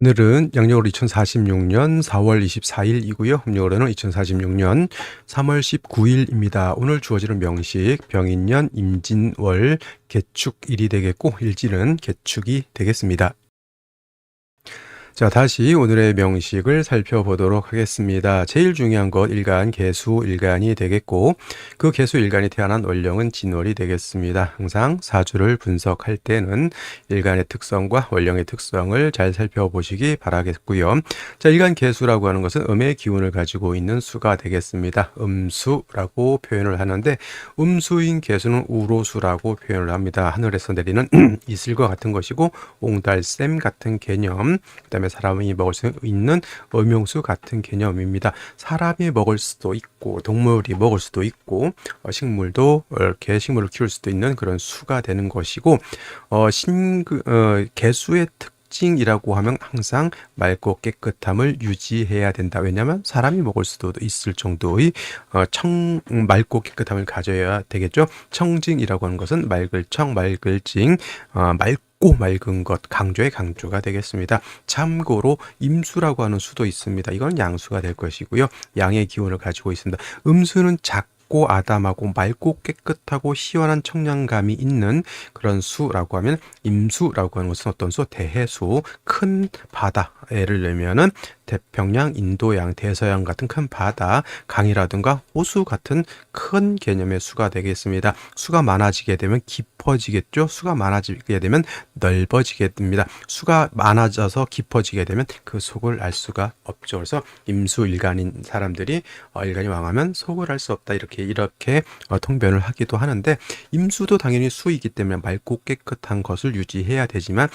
오늘은 양력으로 2046년 4월 24일이고요. 음력으로는 2046년 3월 19일입니다. 오늘 주어지는 명식 병인년 임진월 개축일이 되겠고 일지는 개축이 되겠습니다. 자, 다시 오늘의 명식을 살펴보도록 하겠습니다. 제일 중요한 것 일간, 개수 일간이 되겠고 그 개수 일간이 태어난 원령은 진월이 되겠습니다. 항상 사주를 분석할 때는 일간의 특성과 원령의 특성을 잘 살펴보시기 바라겠고요. 자, 일간 개수라고 하는 것은 음의 기운을 가지고 있는 수가 되겠습니다. 음수라고 표현을 하는데 음수인 개수는 우로수라고 표현을 합니다. 하늘에서 내리는 이슬과 같은 것이고 옹달샘 같은 개념, 그다음에 사람이 먹을 수 있는 음용수 같은 개념입니다. 사람이 먹을 수도 있고 동물이 먹을 수도 있고 식물도 이렇게 식물을 키울 수도 있는 그런 수가 되는 것이고 개수의 특징이라고 하면 항상 맑고 깨끗함을 유지해야 된다. 왜냐하면 사람이 먹을 수도 있을 정도의 맑고 깨끗함을 가져야 되겠죠. 청징이라고 하는 것은 맑을 청, 맑을 징, 맑고 맑은 것, 강조의 강조가 되겠습니다. 참고로 임수라고 하는 수도 있습니다. 이건 양수가 될 것이고요. 양의 기운을 가지고 있습니다. 음수는 작고 아담하고 맑고 깨끗하고 시원한 청량감이 있는 그런 수라고 하면 임수라고 하는 것은 어떤 수? 대해수, 큰 바다. 예를 들면은 태평양, 인도양, 대서양 같은 큰 바다, 강이라든가 호수 같은 큰 개념의 수가 되겠습니다. 수가 많아지게 되면 깊어지겠죠. 수가 많아지게 되면 넓어지게 됩니다. 수가 많아져서 깊어지게 되면 그 속을 알 수가 없죠. 그래서 임수일간인 사람들이 일간이 왕하면 속을 알 수 없다 이렇게 통변을 하기도 하는데 임수도 당연히 수이기 때문에 맑고 깨끗한 것을 유지해야 되지만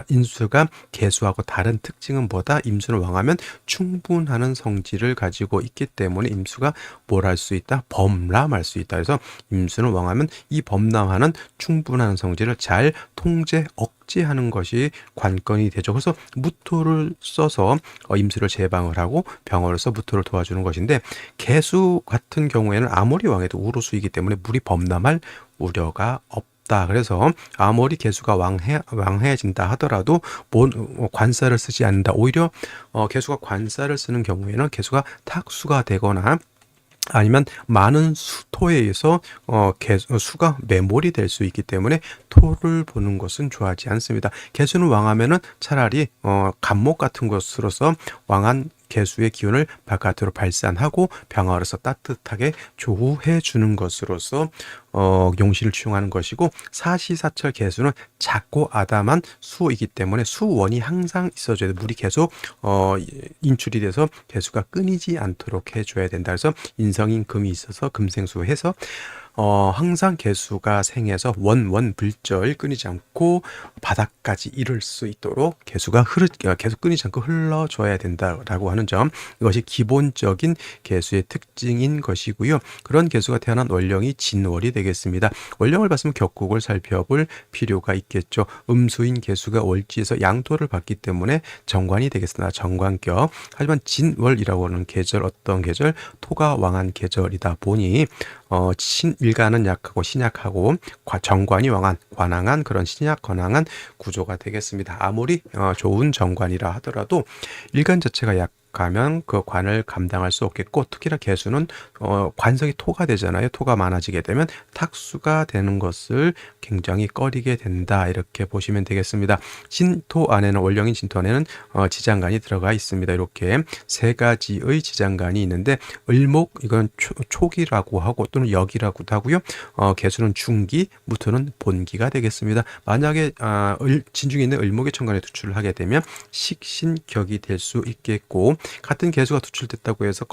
인수가 개수하고 다른 특징은 뭐다? 임수는 왕하면 충분하는 성질을 가지고 있기 때문에 임수가 뭘 할 수 있다? 범람할 수 있다. 그래서 임수는 왕하면 이 범람하는 충분한 성질을 잘 통제, 억제하는 것이 관건이 되죠. 그래서 무토를 써서 임수를 제방을 하고 병어로서 무토를 도와주는 것인데 개수 같은 경우에는 아무리 왕해도 우로수이기 때문에 물이 범람할 우려가 없다. 그래서 아무리 개수가 왕해진다 하더라도 관사를 쓰지 않는다. 오히려 개수가 관사를 쓰는 경우에는 개수가 탁수가 되거나 아니면 많은 토에 의해서 수가 매몰이 될 수 있기 때문에 토를 보는 것은 좋아하지 않습니다. 개수는 왕하면은 차라리 간목 같은 것으로서 왕한 개수의 기운을 바깥으로 발산하고 병화로서 따뜻하게 조우해 주는 것으로서 용신을 취용하는 것이고 사시사철 개수는 작고 아담한 수이기 때문에 수원이 항상 있어줘야 돼. 물이 계속 인출이 돼서 개수가 끊이지 않도록 해줘야 된다. 그래서 인성인 금이 있어서 금생수해서 항상 개수가 생해서 원불절 끊이지 않고 바닥까지 이룰 수 있도록 개수가 계속 끊이지 않고 흘러줘야 된다라고 하는 점, 이것이 기본적인 개수의 특징인 것이고요. 그런 개수가 태어난 원령이 진월이 되겠습니다. 원령을 봤으면 격국을 살펴볼 필요가 있겠죠. 음수인 개수가 월지에서 양토를 받기 때문에 정관이 되겠습니다. 정관격. 하지만 진월이라고 하는 계절, 어떤 계절? 토가 왕한 계절이다 보니 일간은 약하고 신약하고 정관이 관항한 그런 신약 관항한 구조가 되겠습니다. 아무리 좋은 정관이라 하더라도 일간 자체가 약하면 그 관을 감당할 수 없겠고, 특히나 개수는 관성이 토가 되잖아요. 토가 많아지게 되면 탁수가 되는 것을 굉장히 꺼리게 된다, 이렇게 보시면 되겠습니다. 진토 안에는, 원령인 진토 안에는 지장간이 들어가 있습니다. 이렇게 세 가지의 지장간이 있는데 을목, 이건 초기라고 하고 또는 역이라고도 하고요. 개수는 중기, 무토는 본기가 되겠습니다. 만약에 진중에 있는 을목의 천간에 투출을 하게 되면 식신격이 될 수 있겠고, 같은 개수가 투출됐다고 해서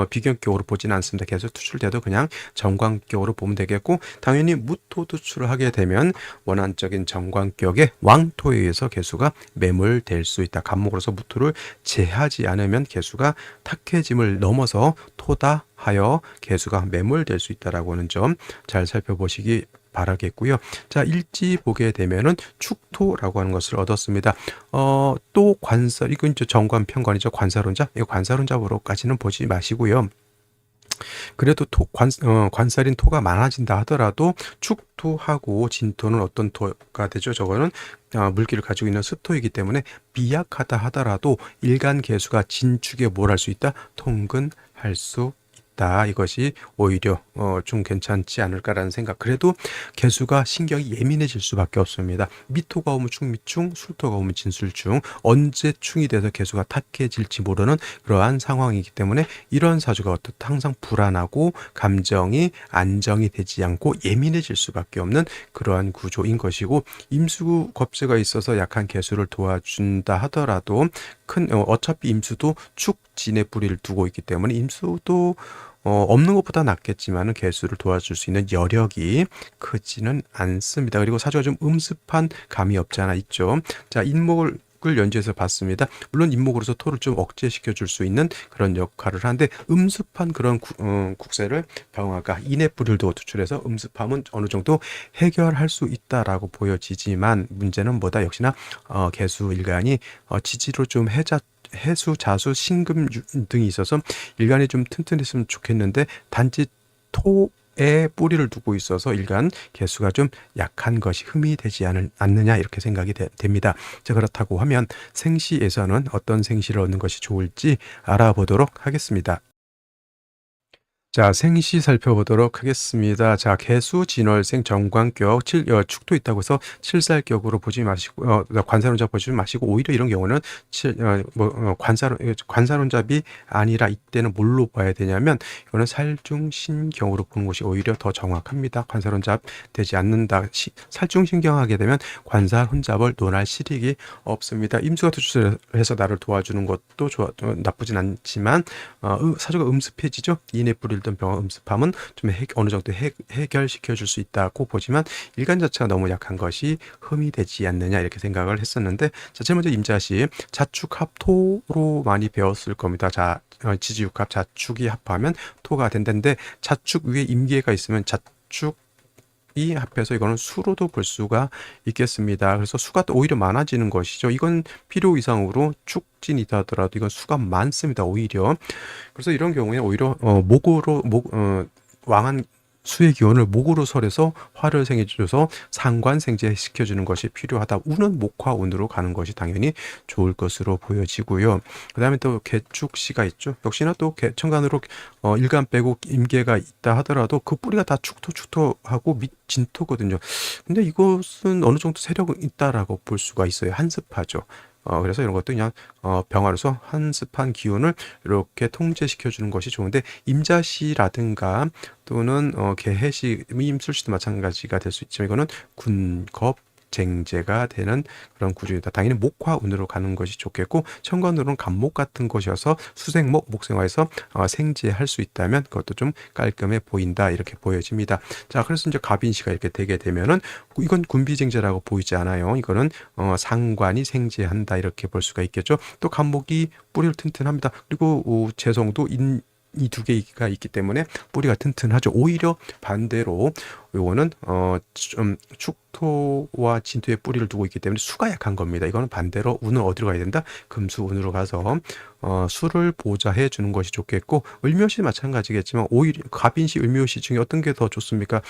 비견격으로 보지는 않습니다. 개수 투출돼도 그냥 정관격으로 보면 되겠고, 당연히 무토 투출을 하게 되면 원한적인 정관격의 왕토에 의해서 개수가 매몰될 수 있다. 간목으로서 무토를 제하지 않으면 개수가 탁해짐을 넘어서 토다 하여 개수가 매몰될 수 있다라고 하는 점 잘 살펴보시기 바라겠고요. 자, 일지 보게 되면은 축토라고 하는 것을 얻었습니다. 또 관사, 이건 이제 정관 편관이죠. 관사론자. 이 관사론자로까지는 보지 마시고요. 그래도 관살인 토가 많아진다 하더라도 축토하고 진토는 어떤 토가 되죠? 저거는 물기를 가지고 있는 습토이기 때문에 미약하다 하더라도 일간 개수가 진축에 뭘 할 수 있다? 통근할 수 있다. 이것이 오히려 좀 괜찮지 않을까라는 생각. 그래도 개수가 신경이 예민해질 수밖에 없습니다. 미토가 오면 충미충, 술토가 오면 진술충, 언제 충이 돼서 개수가 탁해질지 모르는 그러한 상황이기 때문에 이런 사주가 어떻다 항상 불안하고 감정이 안정이 되지 않고 예민해질 수밖에 없는 그러한 구조인 것이고, 임수 겁재가 있어서 약한 개수를 도와준다 하더라도 어차피 임수도 축진의 뿌리를 두고 있기 때문에 임수도 없는 것보다 낫겠지만은 개수를 도와줄 수 있는 여력이 크지는 않습니다. 그리고 사주가 좀 음습한 감이 없지 않아 있죠. 자, 인목을 연주해서 봤습니다. 물론 인목으로서 토를 좀 억제시켜 줄 수 있는 그런 역할을 하는데, 음습한 그런 국세를 병화가 인의 뿌리를 두고 투출해서 음습함은 어느 정도 해결할 수 있다라고 보여지지만, 문제는 뭐다? 역시나 개수 일간이 지지로 좀 해수, 자수, 신금 등이 있어서 일간이 좀 튼튼했으면 좋겠는데, 단지 토에 뿌리를 두고 있어서 일간 개수가 좀 약한 것이 흠이 되지 않느냐, 이렇게 생각이 됩니다. 자, 그렇다고 하면 생시에서는 어떤 생시를 얻는 것이 좋을지 알아보도록 하겠습니다. 자, 생시 살펴보도록 하겠습니다. 자, 개수, 진월생, 정관격, 축도 있다고 해서 칠살격으로 보지 마시고, 관사론잡 보지 마시고, 오히려 이런 경우는 관사론잡이 아니라 이때는 뭘로 봐야 되냐면, 이거는 살중신경으로 보는 것이 오히려 더 정확합니다. 관사론잡 되지 않는다. 살중신경하게 되면 관사론잡을 논할 실익이 없습니다. 임수가 투출해서 나를 도와주는 것도 나쁘진 않지만, 사주가 음습해지죠. 인의 뿌리를 든 병화 음습함은 좀 어느 정도 해결시켜 줄 수 있다고 보지만, 일간 자체가 너무 약한 것이 흠이 되지 않느냐, 이렇게 생각을 했었는데, 자, 제일 먼저 임자시 자축합토로 많이 배웠을 겁니다. 자, 지지육합 자축이 합하면 토가 된다는데, 자축 위에 임계가 있으면 자축 이 합해서 이거는 수로도 볼 수가 있겠습니다. 그래서 수가 또 오히려 많아지는 것이죠. 이건 필요 이상으로 축진이다 하더라도 이건 수가 많습니다. 오히려. 그래서 이런 경우에 오히려 왕한 수의 기운을 목으로 설해서 화를 생해줘서 상관생제 시켜주는 것이 필요하다. 운은 목화운으로 가는 것이 당연히 좋을 것으로 보여지고요. 그 다음에 또 개축시가 있죠. 역시나 또 천간으로 일간 빼고 임계가 있다 하더라도 그 뿌리가 다 축토하고 진토거든요. 근데 이것은 어느 정도 세력은 있다라고 볼 수가 있어요. 한습하죠. 그래서 이런 것도 그냥 병화로서 한습한 기운을 이렇게 통제시켜 주는 것이 좋은데, 임자시라든가 또는 개해시, 임술시도 마찬가지가 될 수 있지만, 이거는 군겁 쟁제가 되는 그런 구조이다. 당연히 목화운으로 가는 것이 좋겠고, 천간으로는 간목 같은 것이어서 수생목, 목생화에서 생제할 수 있다면 그것도 좀 깔끔해 보인다, 이렇게 보여집니다. 자, 그래서 이제 갑인시가 이렇게 되게 되면은 이건 군비쟁제라고 보이지 않아요. 이거는 상관이 생제한다, 이렇게 볼 수가 있겠죠. 또 간목이 뿌리를 튼튼합니다. 그리고 재성도 이 두 개가 있기 때문에 뿌리가 튼튼하죠. 오히려 반대로 요거는 좀 축토와 진토의 뿌리를 두고 있기 때문에 수가 약한 겁니다. 이거는 반대로 운은 어디로 가야 된다? 금수운으로 가서 수를 보좌해 주는 것이 좋겠고, 을묘시 마찬가지겠지만 오히려 갑인시, 을묘시 중에 어떤 게 더 좋습니까?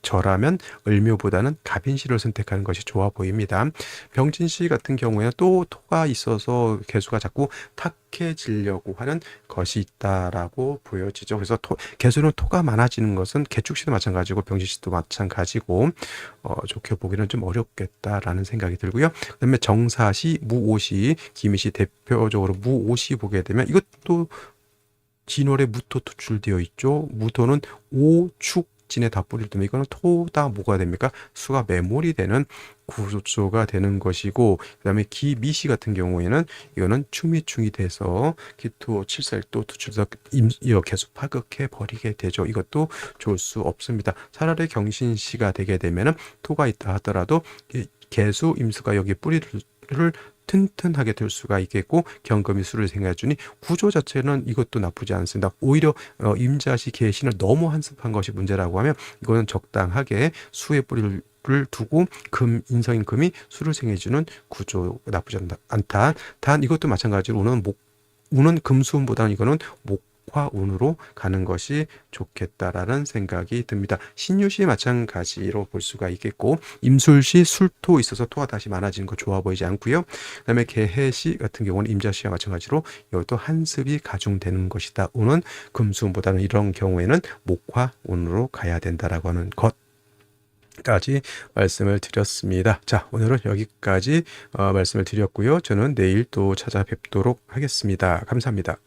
저라면 을묘보다는 갑인시를 선택하는 것이 좋아 보입니다. 병진시 같은 경우에는 또 토가 있어서 개수가 자꾸 탁해지려고 하는 것이 있다라고 보여지죠. 그래서 개수는 토가 많아지는 것은 개축시도 마찬가지고 병진시도 마찬가지고 좋게 보기는 좀 어렵겠다라는 생각이 들고요. 그다음에 정사시, 무오시, 기미시, 대표적으로 무오시 보게 되면 이것도 진월에 무토 투출되어 있죠. 무토는 오축 진에 다 뿌릴 때면 이거는 토다 뭐가 됩니까? 수가 매몰이 되는 구조가 되는 것이고, 그 다음에 기미시 같은 경우에는 이거는 충미충이 돼서 기토 칠살도 투출해서 계속 파극해 버리게 되죠. 이것도 좋을 수 없습니다. 차라리 경신시가 되게 되면은 토가 있다 하더라도 개수 임수가 여기 뿌리를 튼튼하게 될 수가 있겠고, 경금이 수를 생해주니 구조 자체는 이것도 나쁘지 않습니다. 오히려 임자시 계신을 너무 한습한 것이 문제라고 하면, 이거는 적당하게 수의 뿌리를 두고 인성인 금이 수를 생해주는 구조 나쁘지 않다. 단 이것도 마찬가지로 우는 금수운보다는 이거는 목화운으로 가는 것이 좋겠다라는 생각이 듭니다. 신유시 마찬가지로 볼 수가 있겠고, 임술시 술토 있어서 토가 다시 많아지는 거 좋아 보이지 않고요. 그다음에 개해시 같은 경우는 임자시와 마찬가지로 이것도 한습이 가중되는 것이다. 운은 금수운보다는 이런 경우에는 목화운으로 가야 된다라고 하는 것까지 말씀을 드렸습니다. 자, 오늘은 여기까지 말씀을 드렸고요. 저는 내일 또 찾아뵙도록 하겠습니다. 감사합니다.